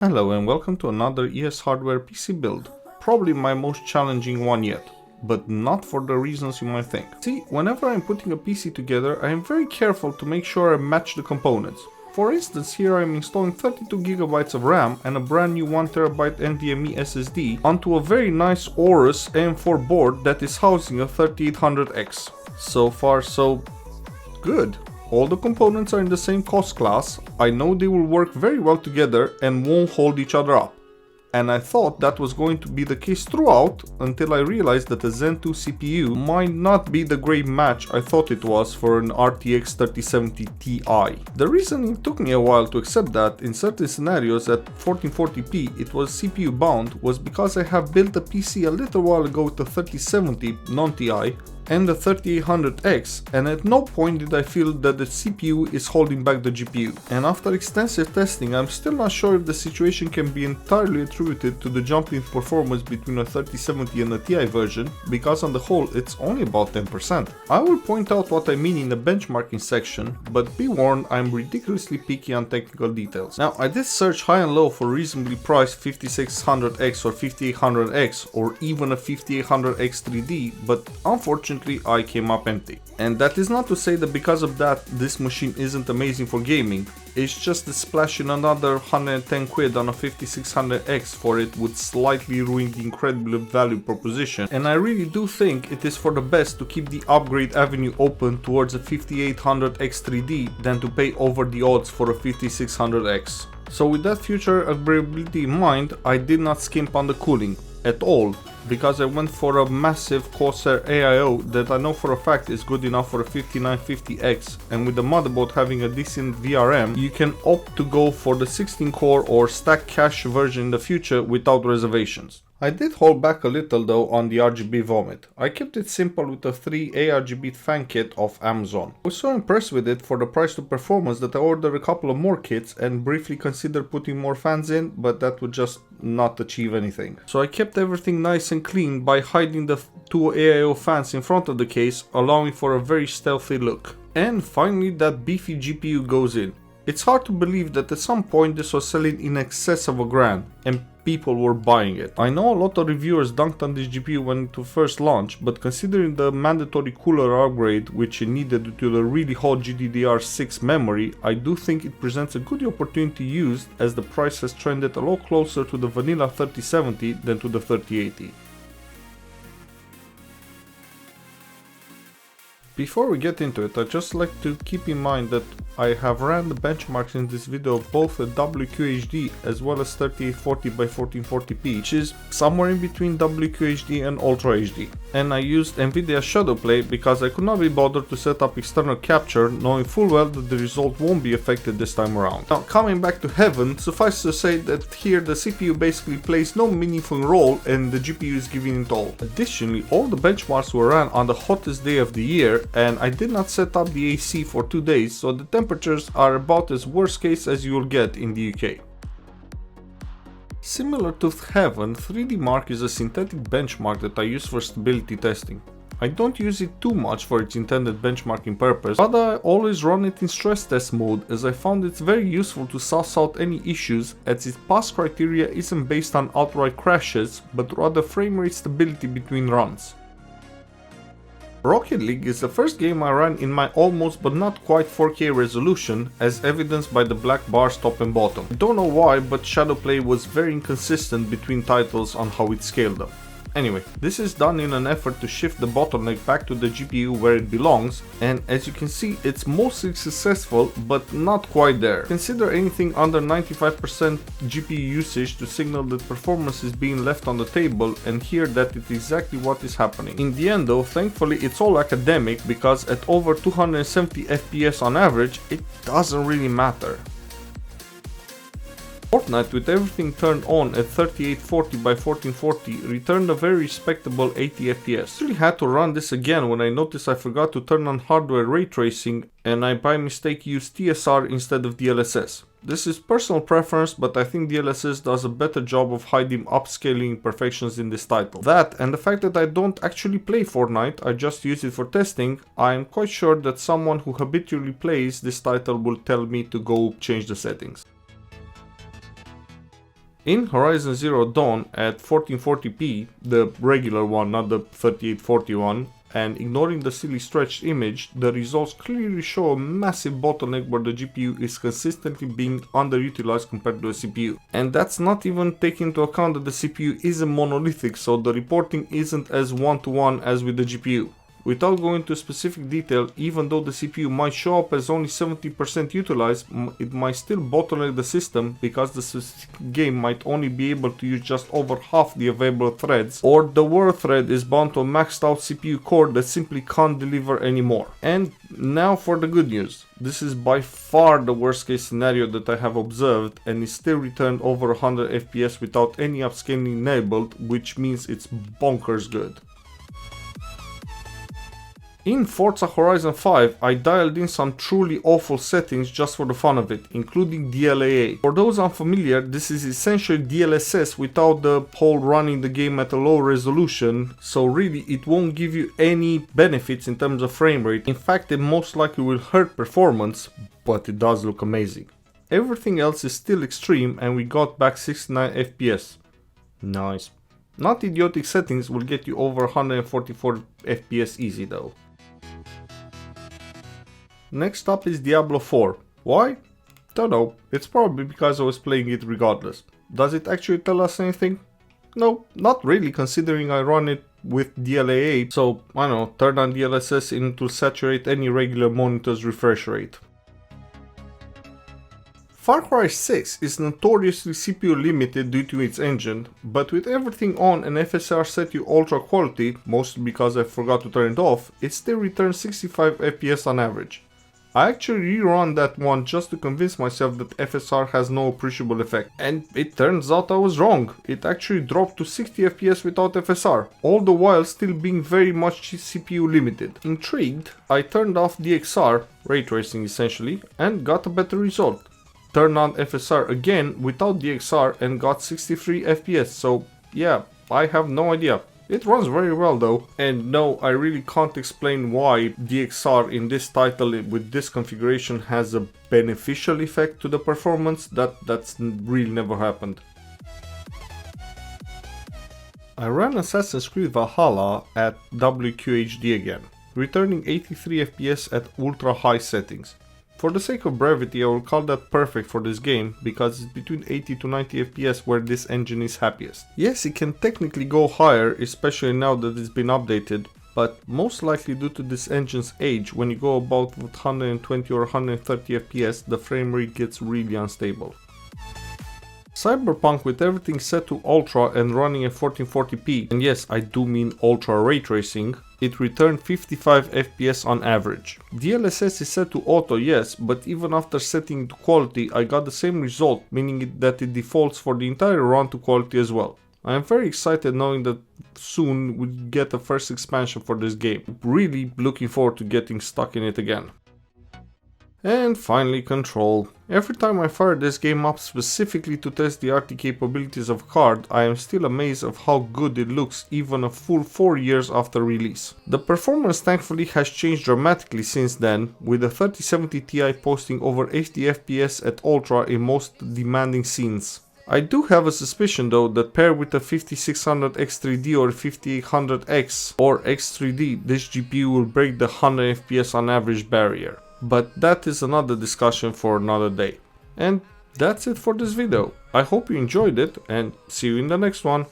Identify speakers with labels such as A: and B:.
A: Hello and welcome to another ES Hardware PC build, probably my most challenging one yet, but not for the reasons you might think. See, whenever I'm putting a PC together, I am very careful to make sure I match the components. For instance, here I am installing 32GB of RAM and a brand new 1TB NVMe SSD onto a very nice Aorus AM4 board that is housing a 3800X. So far so good. All the components are in the same cost class, I know they will work very well together and won't hold each other up. And I thought that was going to be the case throughout until I realized that the Zen 2 CPU might not be the great match I thought it was for an RTX 3070 Ti. The reason it took me a while to accept that in certain scenarios at 1440p it was CPU bound was because I have built a PC a little while ago with the 3070 non-Ti and the 3800X, and at no point did I feel that the CPU is holding back the GPU. And after extensive testing, I'm still not sure if the situation can be entirely attributed to the jump in performance between a 3070 and a Ti version, because on the whole it's only about 10%. I will point out what I mean in the benchmarking section, but be warned, I'm ridiculously picky on technical details. Now, I did search high and low for reasonably priced 5600X or 5800X or even a 5800X 3D, but unfortunately I came up empty. And that is not to say that because of that this machine isn't amazing for gaming, it's just that splashing another 110 quid on a 5600X for it would slightly ruin the incredible value proposition, and I really do think it is for the best to keep the upgrade avenue open towards a 5800X 3D than to pay over the odds for a 5600X. So with that future upgradability in mind, I did not skimp on the cooling at all, because I went for a massive Corsair AIO that I know for a fact is good enough for a 5950X, and with the motherboard having a decent VRM, you can opt to go for the 16 core or stack cache version in the future without reservations. I did hold back a little though on the RGB vomit. I kept it simple with a 3 ARGB fan kit off Amazon. I was so impressed with it for the price to performance that I ordered a couple of more kits and briefly considered putting more fans in, but that would just not achieve anything. So I kept everything nice and clean by hiding the two AIO fans in front of the case, allowing for a very stealthy look. And finally that beefy GPU goes in. It's hard to believe that at some point this was selling in excess of $1,000 and people were buying it. I know a lot of reviewers dunked on this GPU when it first launched, but considering the mandatory cooler upgrade which it needed due to the really hot GDDR6 memory, I do think it presents a good opportunity used, as the price has trended a lot closer to the vanilla 3070 than to the 3080. Before we get into it, I'd just like to keep in mind that I have ran the benchmarks in this video of both a WQHD as well as 3840x1440p, which is somewhere in between WQHD and Ultra HD. And I used Nvidia Shadowplay because I could not be bothered to set up external capture, knowing full well that the result won't be affected this time around. Now, coming back to heaven, suffice to say that here the CPU basically plays no meaningful role and the GPU is giving it all. Additionally, all the benchmarks were ran on the hottest day of the year, and I did not set up the AC for 2 days, so the temperatures are about as worst case as you will get in the UK. Similar to Heaven, 3D Mark is a synthetic benchmark that I use for stability testing. I don't use it too much for its intended benchmarking purpose, but I always run it in stress test mode, as I found it's very useful to suss out any issues, as its pass criteria isn't based on outright crashes, but rather frame rate stability between runs. Rocket League is the first game I ran in my almost but not quite 4K resolution, as evidenced by the black bars top and bottom. I don't know why, but Shadowplay was very inconsistent between titles on how it scaled them. Anyway, this is done in an effort to shift the bottleneck back to the GPU where it belongs, and as you can see it's mostly successful but not quite there. Consider anything under 95% GPU usage to signal that performance is being left on the table, and here that is exactly what is happening. In the end though, thankfully it's all academic, because at over 270 FPS on average it doesn't really matter. Fortnite, with everything turned on at 3840x1440, returned a very respectable 80 FPS. I really had to run this again when I noticed I forgot to turn on hardware ray tracing and I by mistake used TSR instead of DLSS. This is personal preference, but I think DLSS does a better job of hiding upscaling imperfections in this title. That and the fact that I don't actually play Fortnite, I just use it for testing, I am quite sure that someone who habitually plays this title will tell me to go change the settings. In Horizon Zero Dawn at 1440p, the regular one, not the 3840 one, and ignoring the silly stretched image, the results clearly show a massive bottleneck where the GPU is consistently being underutilized compared to the CPU. And that's not even taking into account that the CPU isn't monolithic, so the reporting isn't as one-to-one as with the GPU. Without going into specific detail, even though the CPU might show up as only 70% utilized, it might still bottleneck the system because the specific game might only be able to use just over half the available threads, or the word thread is bound to a maxed out CPU core that simply can't deliver anymore. And now for the good news. This is by far the worst case scenario that I have observed, and it still returned over 100 FPS without any upscaling enabled, which means it's bonkers good. In Forza Horizon 5, I dialed in some truly awful settings just for the fun of it, including DLAA. For those unfamiliar, this is essentially DLSS without the whole running the game at a low resolution, so really it won't give you any benefits in terms of frame rate. In fact, it most likely will hurt performance, but it does look amazing. Everything else is still extreme and we got back 69 FPS. Nice. Not idiotic settings will get you over 144 FPS easy though. Next up is Diablo IV. Why? Don't know, it's probably because I was playing it regardless. Does it actually tell us anything? No, not really, considering I run it with DLAA, so I don't know, turn on DLSS and it will saturate any regular monitor's refresh rate. Far Cry 6 is notoriously CPU limited due to its engine, but with everything on and FSR set to ultra quality, mostly because I forgot to turn it off, it still returns 65 FPS on average. I actually rerun that one just to convince myself that FSR has no appreciable effect, and it turns out I was wrong. It actually dropped to 60 FPS without FSR, all the while still being very much CPU limited. Intrigued, I turned off DXR, ray tracing essentially, and got a better result. Turned on FSR again without DXR and got 63 FPS, so yeah, I have no idea. It runs very well though, and no, I really can't explain why DXR in this title with this configuration has a beneficial effect to the performance. That's really never happened. I ran Assassin's Creed Valhalla at WQHD again, returning 83 FPS at ultra high settings. For the sake of brevity, I will call that perfect for this game, because it's between 80 to 90 FPS where this engine is happiest. Yes, it can technically go higher, especially now that it's been updated, but most likely due to this engine's age, when you go about 120 or 130 FPS, the frame rate gets really unstable. Cyberpunk, with everything set to ultra and running at 1440p, and yes, I do mean ultra ray tracing, it returned 55 FPS on average. DLSS is set to auto, yes, but even after setting to quality, I got the same result, meaning that it defaults for the entire run to quality as well. I am very excited knowing that soon we'll get the first expansion for this game. Really looking forward to getting stuck in it again. And finally, Control. Every time I fire this game up specifically to test the RT capabilities of card, I am still amazed of how good it looks even a full 4 years after release. The performance thankfully has changed dramatically since then, with the 3070 Ti posting over 80 FPS at ultra in most demanding scenes. I do have a suspicion though that paired with the 5600 X3D or 5800X or X3D, this GPU will break the 100 FPS on average barrier. But that is another discussion for another day. And that's it for this video. I hope you enjoyed it and see you in the next one.